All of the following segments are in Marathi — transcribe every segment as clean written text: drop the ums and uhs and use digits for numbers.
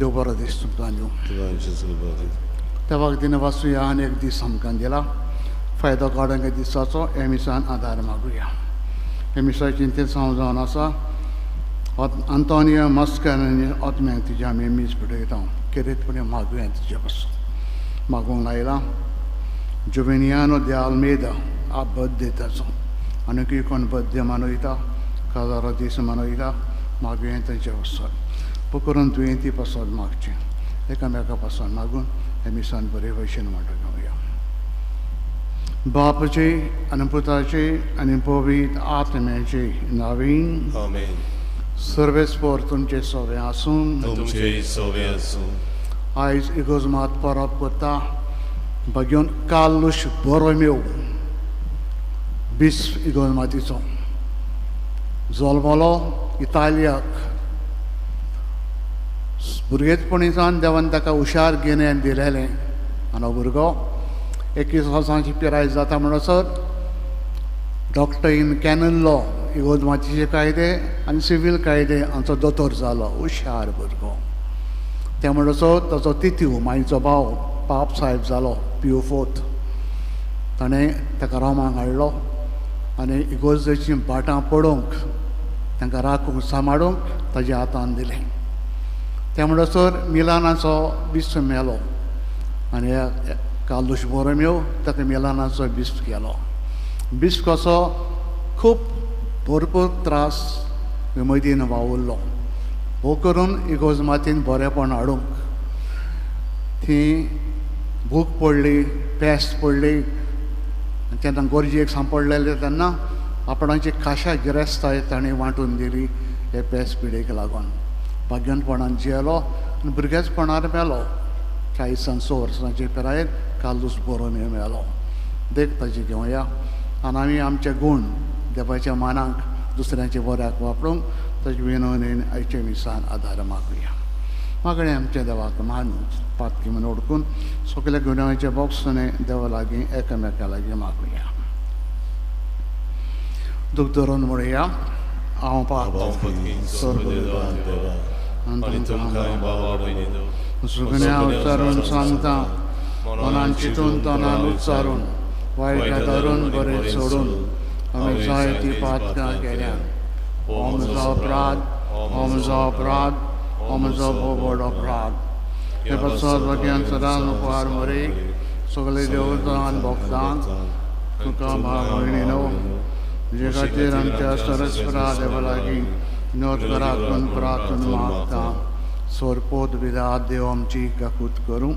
देवबरा दिसतो कांजो तेव्हा दिन वाचूया आणि एक दीस आमकां दिला फायदो काडूंक दिसाचो एमिसान आदार मागुया एमिसाची चिंतेत समजावन आसा Antonio Mascani आत्म्यांक तिच्या आमी मीस पडयता कितेंतपणे मागुया तिच्या पासून मागूंक लायला जुवेनियानो de Almeida आ बर्थडे ताचो आनी कोण बर्थडे मनयता काजारो दीस मनयता मागुया तांच्या पासून पकरून दुयेंती पासून मागचें एकामेका पासून मागून एमिसान बरे भशेन म्हणटा घेवया बापाचे आनी पुताचे आनी पवित्र आत्म्याचे नांवेन आमेन सर्वेस्पोर तुमचे सोवे आसूं आयज इगोजमात परब करता बघून कालूश बरो मेव बीस इगोजमातीचो जल्मलो इतालियाक भुरगेपणीसान देवान ताका हुशार गिन्यान दिलेलें आनी भुरगो 21 वर्सांची पिराय जाता म्हणसर डॉक्टर इन कॅनन लॉ इगोजमातीचे कायदे आनी सिवील कायदे हांचो दोतोर जालो हुशार भुरगो त्या म्हणसर ताचो तित्यू माईचो भाव पाप साहेब जालो पियो फोर्थ ताणें ताका रोमांक हाडलो आनी इगोजेचीं भाटां पडोवंक तांकां राखूंक सांबाळूंक ताज्या हातान दिलें त्या म्हणसर मिलानाचो बिस्त मेलो आनी कालूश बरो मेव ताका मिलानाचो बिस्त केलो बिस्त कसो खूब भरपूर त्रास मदीन वावुरलो हो करून इगोजमातीन बरेपण हाडूंक थी भूक पडली पेस्ट पडली तेन्ना गरजेक सांपडलेले तेन्ना आपणाची खाशा गिरेस्ताय ताणें वांटून दिली हे पेस्ट पिडेक लागून भाग्यनपणान जियेलो आनी भुरगेचपणार मेलो 40 वर्सांचे पिरायेर कालूस बरो मेलो देख ताजे घेवया आनी आमी आमचे गुण देवाच्या मानाक दुसऱ्यांचे बऱ्याक वापरूंक ताजे विनवणेन आयचे मिसान आदार मागुया मागणे आमच्या देवाक मान पातकी म्हूण ओळखून सगल्या गुन्यांच्या बॉक्सांनी देवा लागीं एकामेका लागीं मागुया दूख धरून म्हणुया हांव सुगण्या उच्चारून सांगता मनान चिंतून तोंडान उच्चारून वायट धरून बरें सोडून आमी जायतीं पातकां केल्यात हो म्हजो अपराध हो म्हजो अपराध हो म्हजो बोबड अपराध हे पसत वग्यान सदांच उपकार मरे सगळे देवतां भक्तांक तुका भाव भयणीनो जे खातीर आमच्या सरस्वरा देवा लागीं नोट कराकून प्रार्थना मागता सोरपोत विदा देव आमची काकूत करूं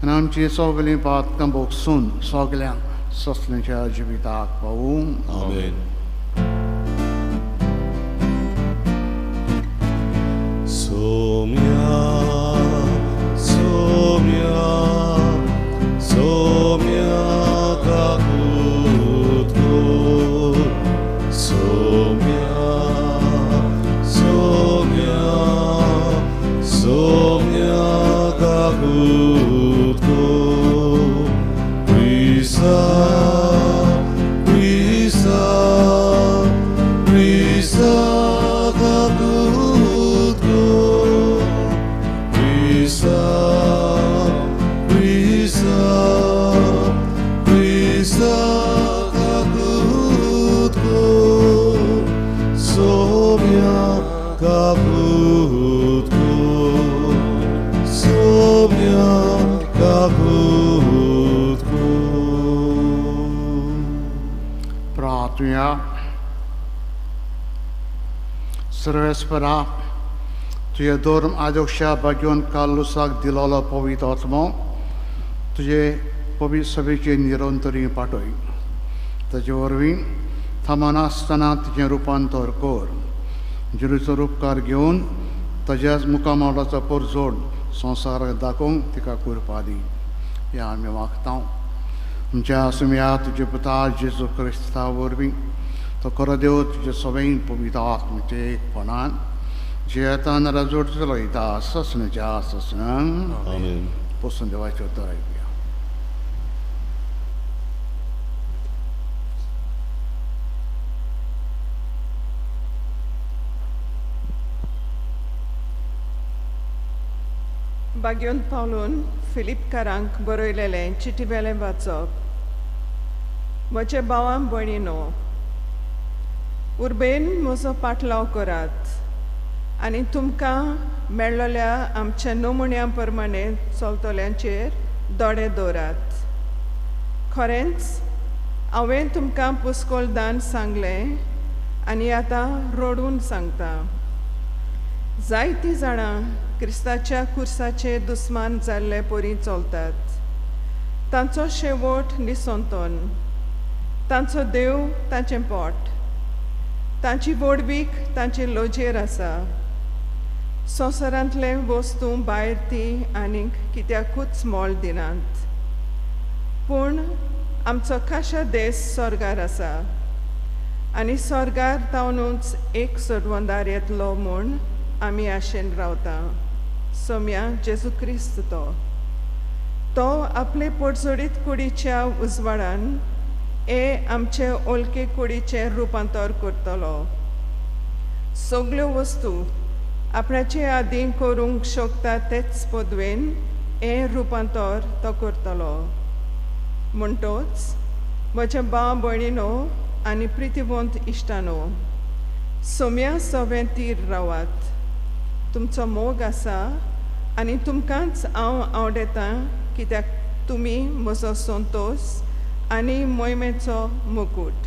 आनी आमची सगळीं पातकां भोगसून सगल्यांक ससलेच्या जिविताक पावूं आमेन सोम्या सोम्या सोम्या काकूत कर सोम्या सोम्या सोम्या काकूत कर प्रिसा प्रिसा प्रिसा काकूत कर प्रिसा प्रिसा प्रिसा काकूत कर सोम्या काकूत म्हणया सर्वेस्परा तुझे धर्म आदोक्षा बागोवन कालुसाक दिलोलो पवित्र आत्मो तुझे पवित्र सभेचे निरंतरी पाठय ताचे वरवीं थांबनासतना तिचें रुपांतर कर जिणेचो उपकार घेवन ताज्याच मुखामोलाचो परजोड संवसाराक दाखोवंक तिका करपा दी हें आमी मागता आमच्या सुम्या तुजे पुता जेजू क्रिस्ता वरवीं तो खरो देव तुजे सगळें पवित्र आत्मेचे एकपणान जियेतान राजोड चलयता ससणेच्या ससणान Amen. पसून देवाचें उतर आयकुया. बागयोन पावलून फिलिपकारांक बरयलेलें चिटीवेलें वाचप. म्हजे भावां भयणीनो, उर्बेन म्हजो पाटलाव करात आनी तुमकां मेळ्ळल्या आमच्या नमुन्यां प्रमाणे चलतल्यांचेर दोळे दवरात. खरेंच हांवें तुमकां पुस्कोलदान सांगलें आनी आतां रडून सांगता. जायतीं जाणां क्रिस्ताच्या कुर्साचे दुस्मान जाल्ले परी चलतात. तांचो शेवट निसंतोन, तांचो देव तांचें पोट, तांची वडवीक तांचे लोजेर आसा. संवसारांतले वस्तू भायर ती आनीक कित्याकूच मोल दिनात. पूण आमचो खाशा देश स्वर्गार आसा आनी स्वर्गार तावनूच एक सोडवंदार येतलो म्हूण आमी आशेन रावता. सोम्या जेजू क्रिस्त तो आपले पडसोडीत कुडीच्या उजवाडान आमचे ओलके कुडीचें रुपांतर करतलो. सगल्यो वस्तू आपणाचे आदीं करूंक शकता तेच पदवेन रुपांतर तो करतलो. म्हणटोच म्हज्या भाव भयणीनो आनी प्रितीवंत इश्टानो, सोम्या सवें तीर रावात. तुमचो मोग आसा आनी तुमकांच हांव आवडटां कित्याक तुमी म्हजो संतोश आनी मोहिमेचो मुकूट.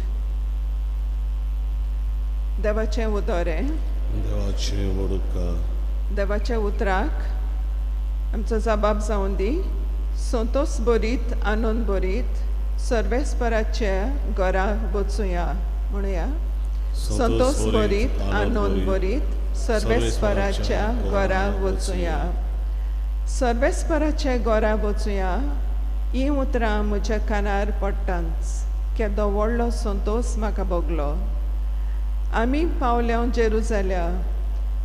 देवाचें उतोरें. देवाचें वडुका. देवाच्या उतराक आमचो जबाब जावन दी. संतोश बरीत आनंद बरीत सर्वेस्पराचे घरा वचुया. म्हणुया संतोष बरीत आनंद बरीत सर्वेस्पराच्या घरा वचुया. सर्वेस्पराच्या घरा वचुया ही उतरां म्हज्या कानार पडटांच. केदो व्हडलो संतोश म्हाका भोगलो. आमी पावल्या जेरुजाल्या.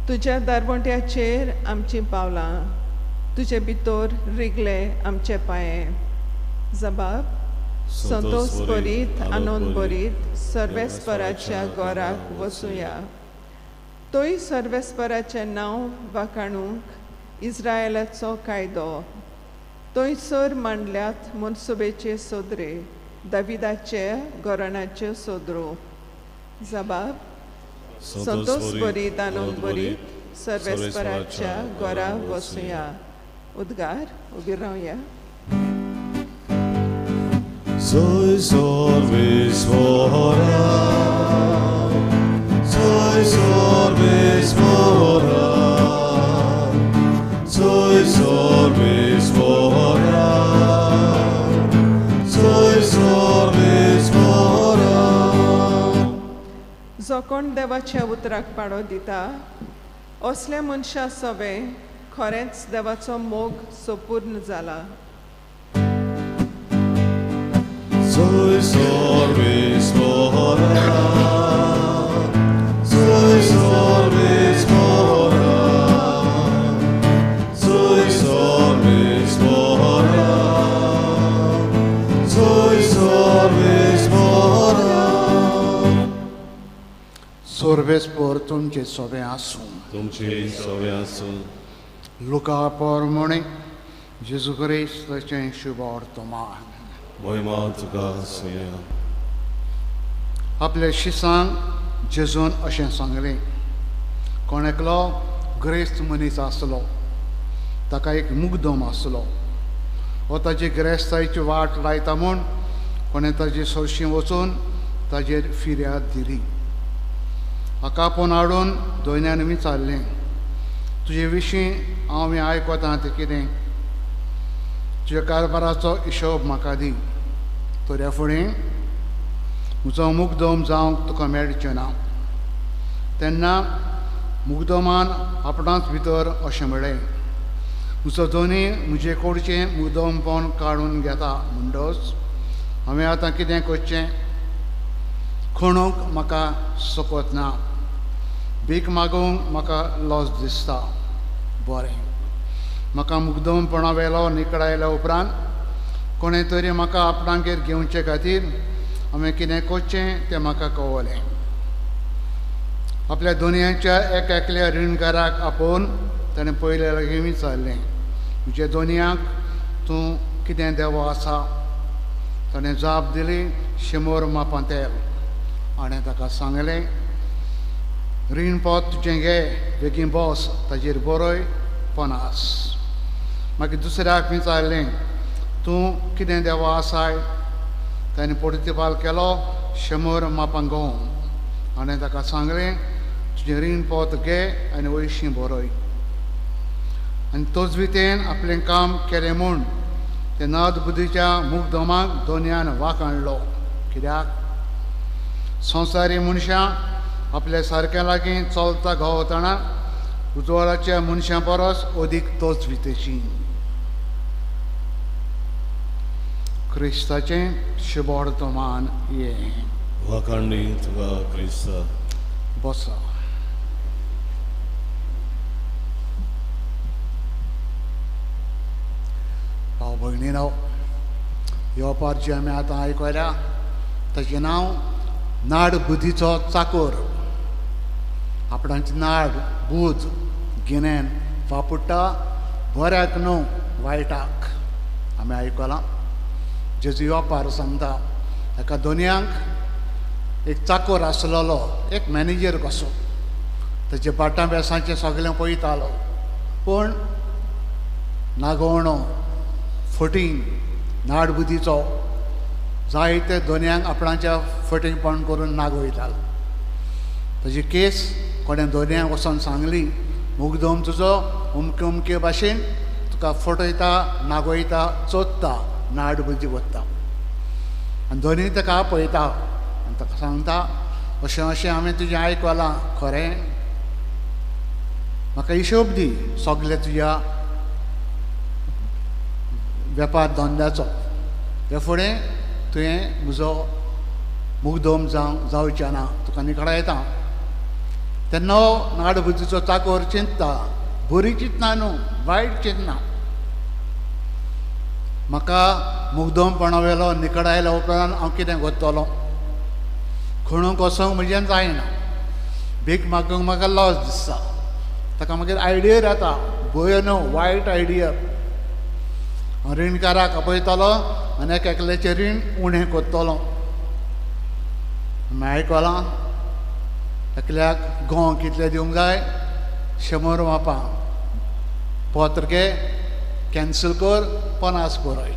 तुज्या दारवंट्याचेर आमचीं पावलां. तुजे भितर रिगले आमचे पांये. जबाब संतोष बरीत आनंद बरीत सर्वेस्पराच्या घराक वचुया. तोय सर्वेस्पराचें नांव वाखाणूंक इस्रायलाचो कायदो. थंयसर मांडल्यात मनसुबेचे सोदरे, दाविदाचे घराण्याच्यो सोदरो. जबाब संतोष बरीत आनंद बरीत सर्वेस्पराच्या घरा वचुया. उद्गार उबी रावया. Soy sorvesvora, soy sorvesvora, soy sorvesvora, soy sorvesvora. जो कोण देवाच्या उतराक पाडो दिता असल्या मनशा सवे खरेंच देवाचो मोग सोपूर्ण जाला. Soy sorvesvora, soy sorvesvora, soy sorvesvora, soy sorvesvora. Sorvespor तुमचे सगळे आसूं. तुमचे सगळे आसूं. लुका प्रमाणे जेजू क्रिस्ताचें शुभ वर्तमान. महिमा तुका सोया. आपल्या शिसांक जेजून अशें सांगलें. कोण एकलो ग्रेस्त मनीस आसलो. ताका एक मुगदम आसलो. हो ताची ग्रेस्तायेची वाट लायता म्हूण कोणें ताची सरशीं वचून ताजेर फिर्याद दिली. हाका आपोवन हाडून दोयन्यान विचारलें, तुजे विशीं हांवें आयकतां तें कितें? तुज्या कारबाराचो हिशोब म्हाका दी. तोऱ्या फुडें म्हजो मुगदोम जावंक तुका मेळचें ना. तेन्ना मुगदोमान आपणाच भितर अशें म्हळें, म्हजो दोनी म्हजे कडचें मुगदोमपण काडून घेता म्हणटच हांवें आतां कितें करचें? खणूंक म्हाका सोकोत ना. भीक मागूंक म्हाका लॉस दिसता. बरें, म्हाका मुगदोमपणा वेलो निकडायल्या उपरांत कोणें तरी म्हाका आपणागेर घेवचे खातीर हांवें कितें करचें तें म्हाका कळवलें. आपल्या दोनयांच्या एकल्या रीणकाराक आपोवन ताणें पयले लागीं विचारलें, म्हज्या दोनयांक तूं कितें देवो आसा? ताणें जाप दिली, 100 मापां तेल. हाणें ताका सांगलें, रीणपोत तुजें घे, बेगीन बस, ताजेर बरय 50. मागीर दुसऱ्याक विचारलें, तूं कितें देवो आसाय? ताणें प्रतिपाल केलो, 100 मापां गंव. हाणें ताका सांगलें, तुजें रीणपोत घे आनी वयशीं बरय. आनी तोच वितेन आपलें काम केलें म्हूण ते नद बुद्धीच्या मुगदोमाक दोनयान वाखाणलो. कित्याक? संवसारी मनशां आपल्या सारक्या लागीं चलता घोवतना उजवाडाच्या मनशां परस अदीक तोच वितेची. क्रिस्ताचें शुभवर्तमान हें. वाखाणली तुका क्रिस्ता. बसा. भाव भयणीनो, ह्यो पाठ जी आमी आतां आयकल्या ताचें नांव नाड बुद्धीचो चाकोर. आपणाचें नाड बूद गिन्यान वापरता बऱ्याक न्हू वायटाक. आमी आयकलां जेजू वेपार सांगता, एका दोनयांक एक चाकोर आसलेलो, एक मॅनेजर कसो. ताचे बाटां बेसांचें सगळें पळयतालो, पूण नागवणो फटींग नाडबुदीचो जायते दोनयांक आपणाच्या फटींगपण करून नागवयतालो. ताजी केस कोणें दोनयांक वचोन सांगली, मुगदोम तुजो अमके अमके भाशेन तुका फटयता, नागवयता, चोदता, नाडबुदी वता. आनी दोनूय ताका पळयता आनी ताका सांगता, अशें अशें हांवें तुजें आयकलां, खरें? म्हाका हिशोब दी सगळे तुज्या वेपार धंद्याचो. ते फुडें तुवें म्हजो मुगदोम जावचें ना, तुका निखडायता. तेन्ना नाडबुदीचो चाकोर चिंतता, बरी चिंतना न्हू, वायट चिंतना. म्हाका मुगदोमपणा वेलो निखडायल्या उपरांत हांव कितें करतलों? खणूंक वचोंक म्हज्यान जायना. भीक मागूंक म्हाका लॉस दिसता. ताका मागीर आयडिया येता, बऱ्यो न्हू, वायट आयडिया. रीणकाराक आपयतलो आनी एकल्याचें रीण उणें करतलो. हांवें आयकलां, एकल्याक घोव कितले दिवंक जाय? 100 मापां. पत्र घे, कॅन्सल कर, 50 बरय.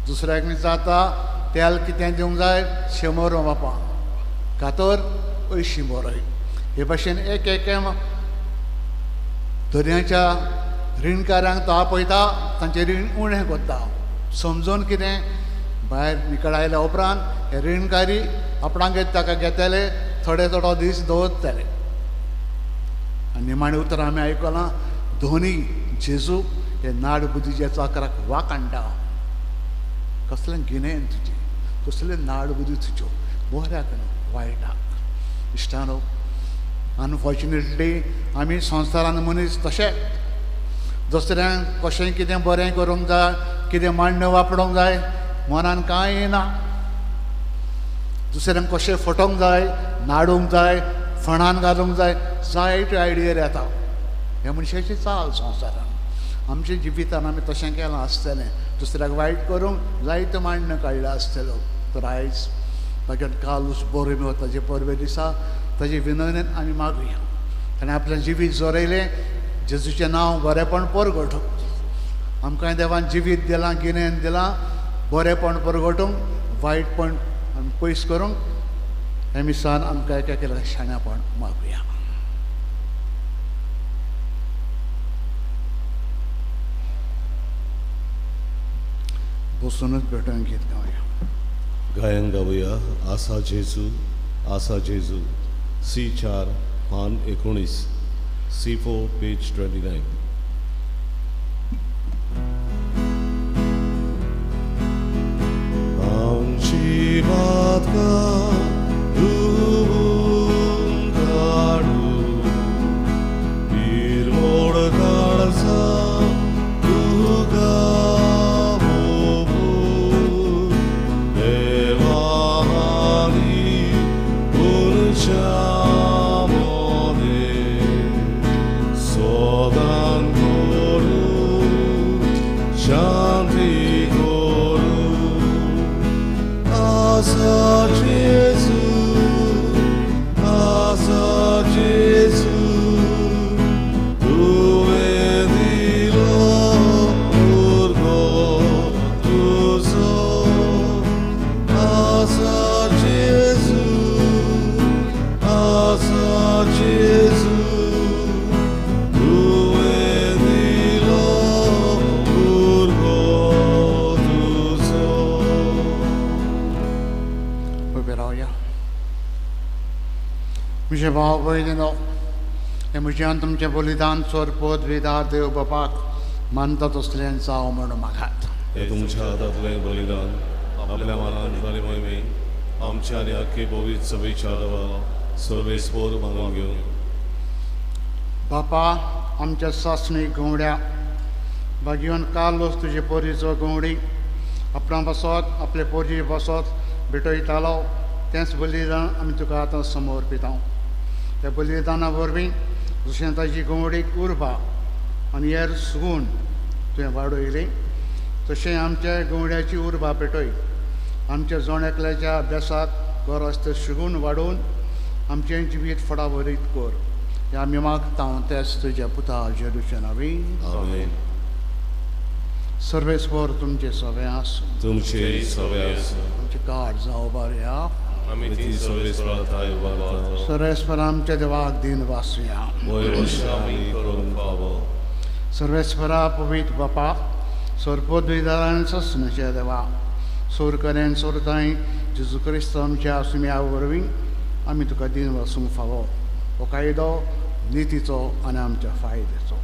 दुसऱ्याक विचारता, तेल कितें दिवंक जाय? 100 मापां. कातर 80 बरय. हे भाशेन एक दर्याच्या रीणकारांक तो आपयता, तांचें रीण उणें करता. समजून कितें भायर निखडायल्या उपरांत हे रीणकारी आपणागेर ताका घेतले, थोडो दीस दवरतले. आनी निमाणें उतर आमी आयकलां, दोनी जेजू हे नाडबुदीच्या चाकराक वाखाणटा. कसलें गिन्यान तुजें, कसलें नाडबुदी तुज्यो, बऱ्याक न्हू वायटाक. इश्टानो, अनफॉर्च्युनेटली आमी संवसारांत मनीस तशे. दुसऱ्यांक कशें कितें बरें करूंक जाय, कितें मांडणें वापरूंक जाय, मनान कांय येना. दुसऱ्यांक कशें फटोवंक जाय, नाडूंक जाय, फणान घालूंक जाय, जायत्यो आयडिया येता. हे मनशाची चाल संवसारान. आमच्या जिवितान आमी तशें केलां आसतलें. दुसऱ्याक वायट करूंक जायत्यो मांडणो काडल्यो आसतल्यो. तर आयज तागेर कालूस बरो ताजे परबे दिसा ताजे विनवणेन आमी मागुया. ताणें आपलें जिवीत जोरयलें, जेजूचें नांव बरेंपण परगटूंक. आमकां देवान जिवीत दिलां, गिन्यान दिलां, बरेंपण परगटूंक, वायटपण आमी पयस करूंक. हे मिसान आमकां एक एक शाण्यापण मागुया. बसूनच भेटून गीत गावया. गायन गावूया आसा जेजू C4 पान 19 C4 पेज 29. आमची मातका धुवून काढू पिरमोड काळजा तुका म्हजे भाव भयणीनो, हे म्हज्यान तुमचें बलिदान सोरपोत विदा देव बापाक मानता तसलें जावं म्हणून मागात. हे तुमच्या हातांतलें बलिदान आपल्या मनान जाले मोहिमे आमच्या आनी आख्खे पवित्र सभेच्या आदारां सर्वेस्पोर मानून घेवन बापा, आमच्या सासणी घोवड्या भागीवन कालोस तुजे पोरीचो घोवडी आपणा बसत आपले पोरजी बसत भेटयतालो तेंच बलिदान आमी तुका आतां समर्पिता. त्या बलिदाना वरवीं जशें ताजी घोवडीक उर्बा आनी हेर सुगूण तुवें वाडयली तशें आमच्या घोवड्याची उर्बा पेटय. आमच्या जोण अभ्यासाक गरज ते सुगूण वाडोवन आमचें जिवीत फडावरीत कर. हे आमी मागता तेच तुज्या पुता जेजूच्या नांवी. आमेन. सर्वेस्वर तुमचे सवे आसूं. तुमचे सवे आसूं. आमचे काड जावं बरें. आमी ती सर्वेस्पराताय वागता. सर्वेस्वर आमच्या देवाक दिन वासुया. वयवशा आमी करून पावो. सर्वेस्परा पवित्र बापा, सोरपोद्विदारान सस्नचे देवा, सोर करेन सोरताय जेजू क्रिस्त आमच्या सुम्या वरवीं आमी तुका दिन वासूंक फावो. हो कायदो नितीचो आनी आमच्या फायद्याचो.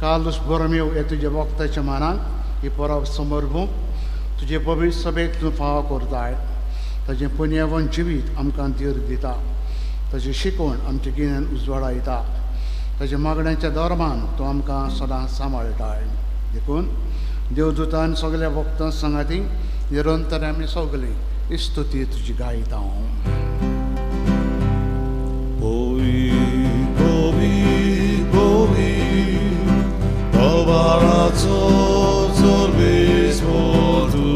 काल बरमेव हे तुज्या वक्ताच्या मानाक ही परब समर्पूंक तुजे पवित्र सभेक तूं फावो करताय. ताजें पुण्यवन जिवीत आमकां धीर दिता. ताजें शिकवण आमच्या गिन्यान उजवाडायता. ताच्या मागण्याच्या धर्मान तूं आमकां सदांच सांबाळटाय. देखून देवदूतान सगल्या भक्तां सांगाती निरंतर आमी सगळीं स्तुती तुजी गायता. Tobaraco zorbis modu.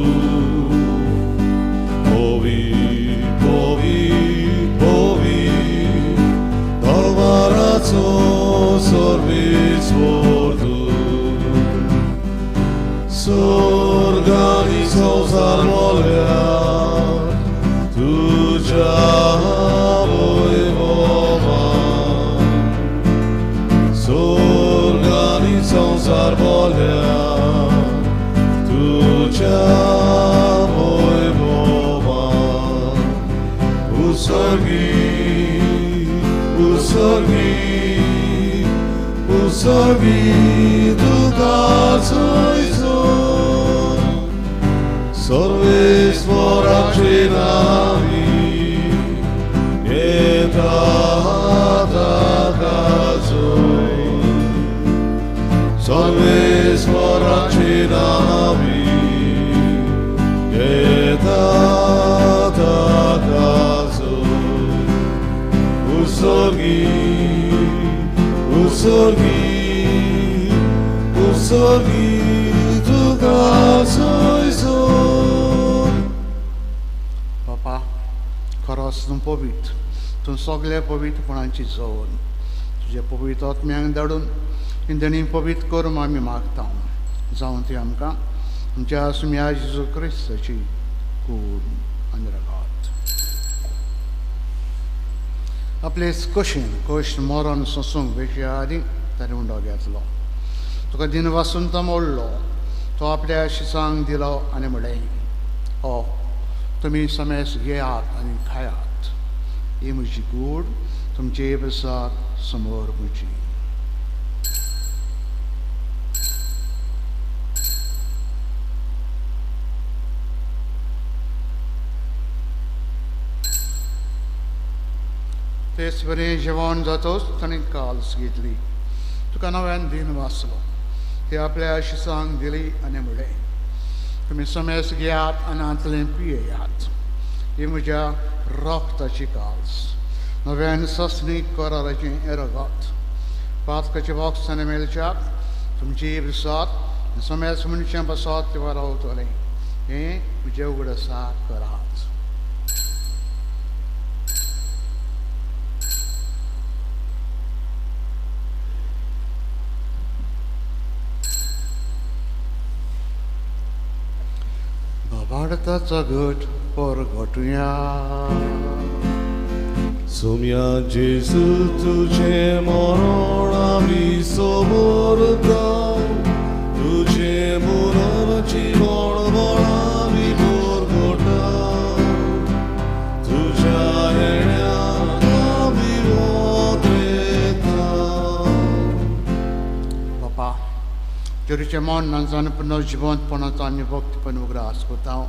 Tobaraco zorbis modu. Sorganizał zarmolia tuja zarmolia tuja mój mowa. Usorgi ducha Ojcu, sorwy stworaczy nami, nie kazuj. Sorwy stworaczy nami, nie kazuj. Usorgi ducha Ojcu. Papa, खरोच तूं पवित्र, तूं सगळे पवित्रपणाची जवळ तुजे पवित्र आत्म्यांक धाडून इंदणी पवित्र करून आमी मागता. जावं ती आमकां आमच्या सुम्या जेजू क्रिस्ताची कूड आनी रगात. आपले कोश मोरोन सोसूंक वेच्या आदी ताणें उंडो घेतलो. तुका दिनवासून तो मोडलो. तो आपल्या शिसांक दिलो आनी म्हणलें, हो तुमी समेस घेयात आनी खायात. ही म्हजी कूड तुमचे येवसाक समोर म्हजी. तेच बरें जेवण जातोच ताणें काल्स घेतली. तुका नव्यान दिन वाचलो. ती आपल्या शिसांक दिली आनी म्हणलें, तुमी समेस घेयात आनी आंतलें पियेयात. ही म्हज्या रोगताची काल्स, नव्यान ससनीक कराराचें रगत. पातकाच्या बोक्सांनी मेलच्याक तुमची विसात समेस मनशां बसत ते रावतलें. हें म्हजें उगडसाक करात. भारताचा घट परगटुया. सोम्या जेजू तुझे मरण आमी सोबरता. तुझे मरणाची बळबळ आमी परगटा. तुझ्या येण्याक आमी वोत्रेता. बापा, जेरीचें मन नाजान पुनर्जिवंतपणाचो आनी भक्तीपण उगडास कोता.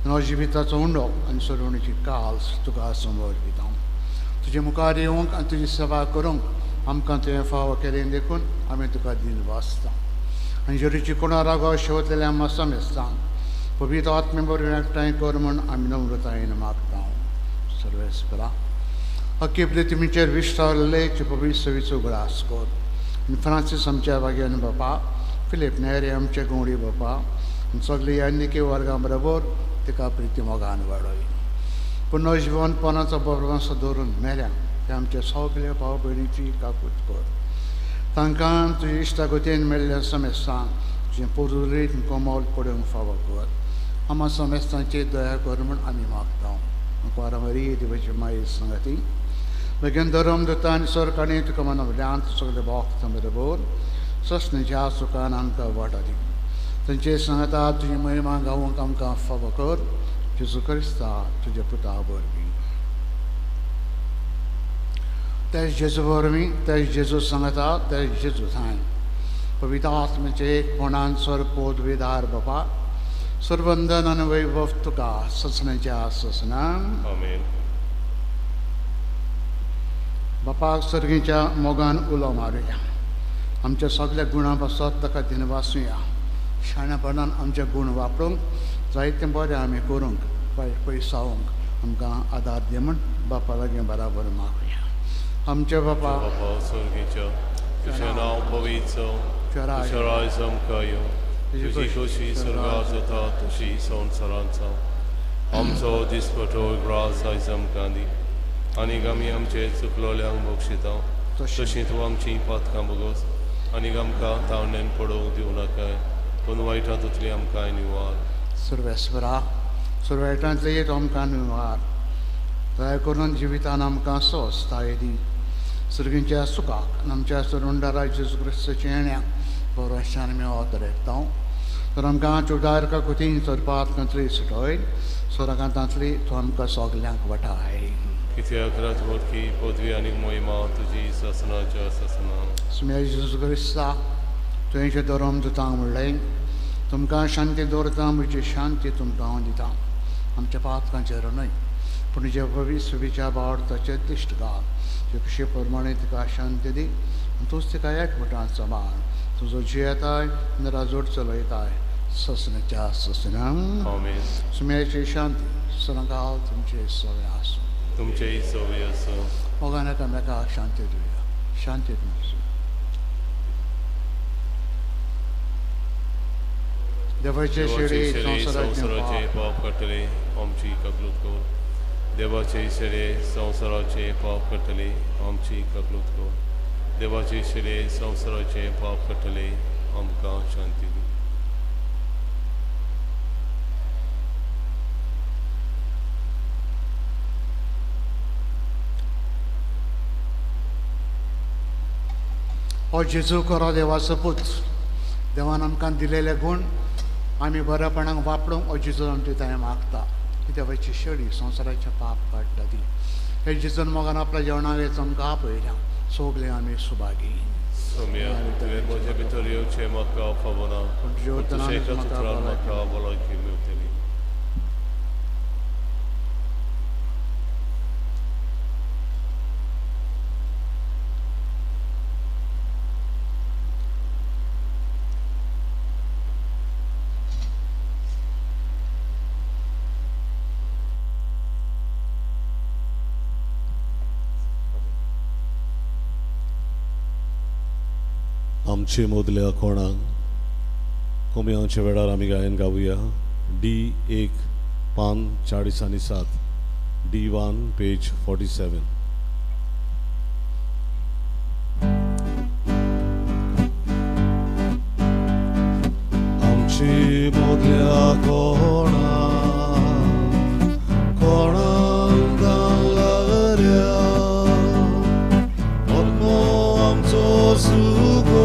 नवजिविताचो उंडो आनी सोडवणीची काल्स तुका समोर दिता. तुजे मुखार येवंक आनी तुजी सेवा करूंक आमकां तुवें फावो केलें देखून आमी तुका दिन वाचता. आनी जेरीची कोणा रागो शेवतलेल्या आमकां समेस्तां पवित्र आत्मे बरोबर एकठांय कर म्हूण आमी नम्रतायेन मागता. सर्वेस्परा, अख्खे पृथ्वीचेर विस्तारले पवित्र सवीचो उगडास कर. आनी फ्रांसीस आमच्या वाग्यान बापा, फिलीप नेरे आमचे गोंडी बापा आनी सगळी आनिके वर्गां बरोबर तिका प्रिती मोगान वाडय. पुनर्जिवनपणाचो बरोवंसो दवरून मेल्या ते आमचे सगळे भाव भयणीची काकूट कर. तांकां तुजे इश्टागतीन मेळिल्ल्या समेस्तांक तुजें पुर्वरीत कोमोल पडूंक फावो कर. आमा समेस्तांची दया कर म्हूण आमी मागता. वारंवारी देवाची माये संगती बेगीन धर्म दिता आनी सरकारांनी तुका मनवल्यांत सगळे भोगता बरोबर ससणेच्या सुखान आमकां वांटो दी. तांचे सांगता तुजी महिमा गावूंक आमकां फावो कर. जेजू क्रिस्ता तुजे पुता वरवीं. तेच जेजू वरवीं, तेच जेजू सांगता, तेच जेजू थाय पवित्र आत्म्याचे एकपणान सर पोदवेदार बापा, सर्वंदन आनी वैभव तुका ससण्याच्या ससनान. आमेन. बापाक सर्गीच्या मोगान उलो मारुया. आमच्या सगळ्या गुणां बसत ताका दिन वाचुया. शाणेपणान आमचे गुण वापरूंक जायतें बरें आमी करूंक पयसावंक आमकां आदार दे म्हूण बापा लागीं बराबर मागुया. आमचे बापा सर्गीच्या तुजें नांव पवित्र तुजें राज आमकां यो. तुजी खोशी स्वर्गांत जाता तशी संवसारांत जावं. आमचो दिसपटो ग्रास आयज आमकां दी. आनीक आमी आमचे चुकलोल्यांक बक्षिता तशीं तूं आमचीं पातकां बगोस. आनीक आमकां तावणेन पडोवंक दिवं नाकाय पूण वायटांतुतली आमकां निवार. सर्वेस्परा, सुरवायटांतले येत आमकां निवार. दया करून जिवितान आमकां स्वस्थाय दी. सर्गीच्या सुखाक आनी आमच्या सुरुंडारा जेजू क्रिस्ताच्या येण्याक भरोशान आमी वतरेता. तर आमकां चुडार काकुतीन चरपात कंतरी सुटय. सुरगांतांतली तूं आमकां सगल्यांक वटाय. कित्याक राजवटकी पदवी आनी मोहिमा तुजी ससनाच्या ससना. सुम्या जेजू क्रिस्ता तुवेंचे धर्म दितांक म्हणलें, तुमकां शांती दवरता म्हजी शांती तुमकां हांव दितां. आमच्या पातकांचेर न्हय पूण जे भविश्य विचार वाडताचे दिश्ट घाल. जे कशे प्रमाणे तिका शांती दी आनी तूंच तिका एकवटान सांबाळ. तुजो जीव येताय आनी राजवट चलयताय ससण्याच्या ससनान. आमेन. सुम्याची शांती सरंगाल तुमचे सवय आसूं. तुमचेय सवय आसूं. मोगान एकामेकाक शांती दिवया. शांतीत आसूं. देवाचे शेडे संवसाराचे पाप काडटले आमची काकलूत कर. देवाचे शेडे संवसाराचे पाप काडटले आमची काकलूत कर. देवाचे शेडे संवसाराचे पाप काडटले आमकां शांती दी. हो जेजू करो देवाचो पूत देवान आमकां दिलेले गूण आमी बरेपणाक वापरूंक हो जेजू आमचे थंय मागता की देवाची शेळी संवसाराचें पाप काडटा ती हे जेजून मोगान आपल्या जेवणावेच आमकां आपयल्या सगळे आमी Subhagi Somia, tuer moje bitorio che makka favona. Tu sheka tutral makka boloi ki muteli. आमचे मोदल्या कोणाक कोमयांच्या वेळार आमी गायन गावुया D1 पान 47 D1 पेज 47 आमचे मोदल्या कोणाक लागल्या आत्मो आमचो सुगो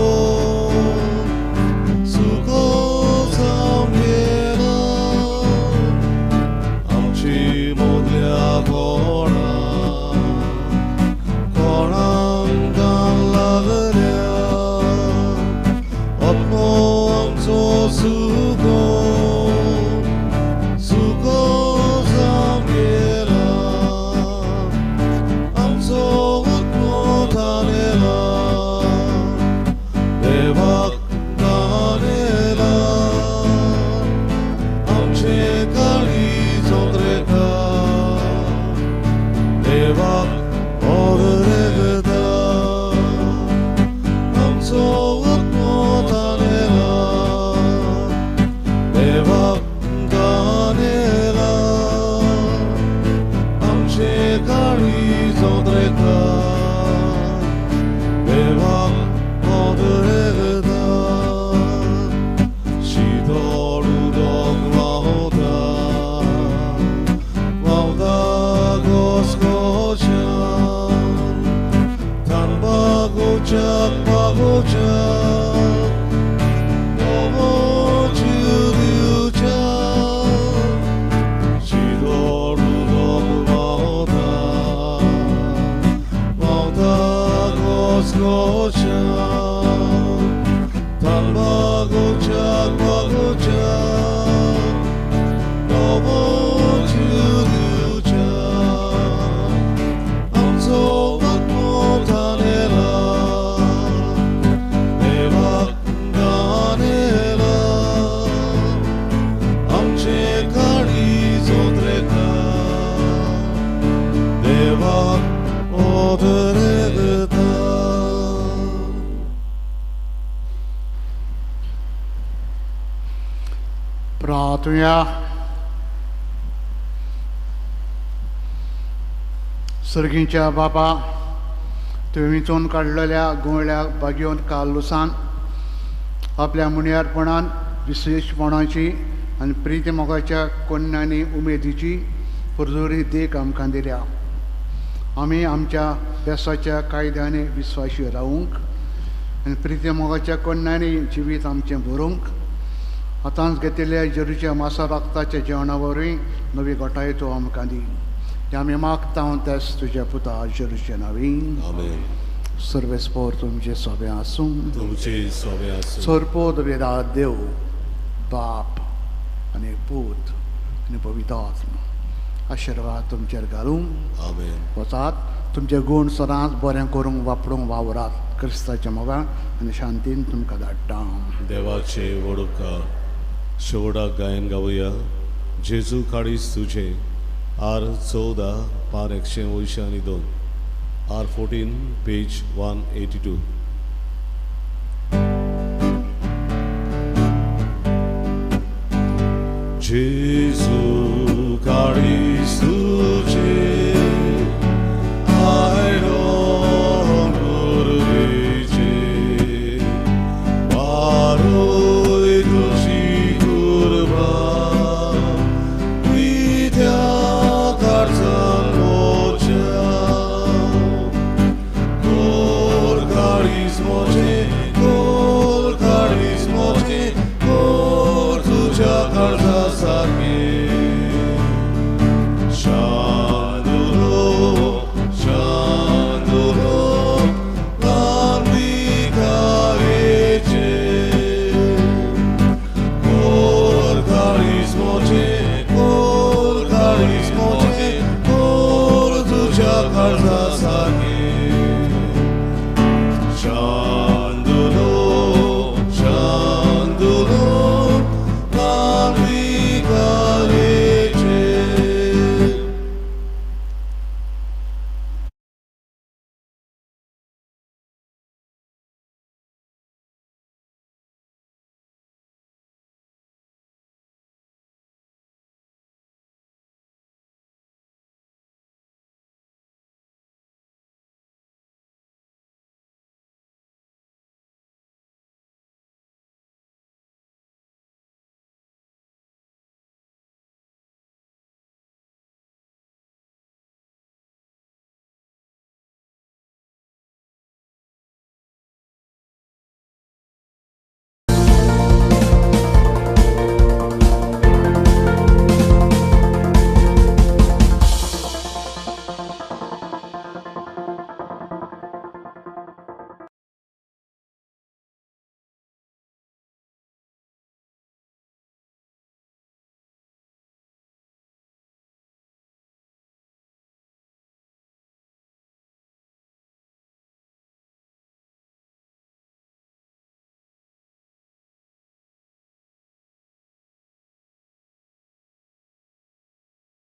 प्रार्थुया सर्गीच्या बापा तुवें विचून काडलेल्या गुंवळ्या बागयोन कालुसान आपल्या मुणयारपणान विशेशपणाची आनी प्रीती मोगाच्या कोन्यांनी उमेदीची पुरजोरी देख आमकां दिल्या आमी आमच्या बेसाच्या कायद्यांनी विस्वाशी रावूंक आनी प्रीती मोगाच्या कोन्यांनी जिवीत आमचें भरूंक आतांच घेतिल्ल्या जेरूच्या मासा रक्ताच्या जेवणा वरवीं नवी घोटाय तूं आमकां दी हें आमी मागता तेच तुज्या पुता जेरूच्या नांवीन आमेन सर्वेस्पोर तुमचें सोबें आसूं तुमचे सोबे आसूं सोरपोद वेदात देव बाप आनी पूत आनी पवित्र आत्मा आशिर्वाद तुमचेर घालूं आमेन वचात तुमचे गूण सदांच बरें करूंक वापरूंक वावरात क्रिस्ताच्या मोगान आनी शांतीन तुमकां धाडटा देवाचे वडुकार शेवटाक गायन गावुया जेजू काळीज तुझे R14 पार 182 R14 पेज 182 जेजू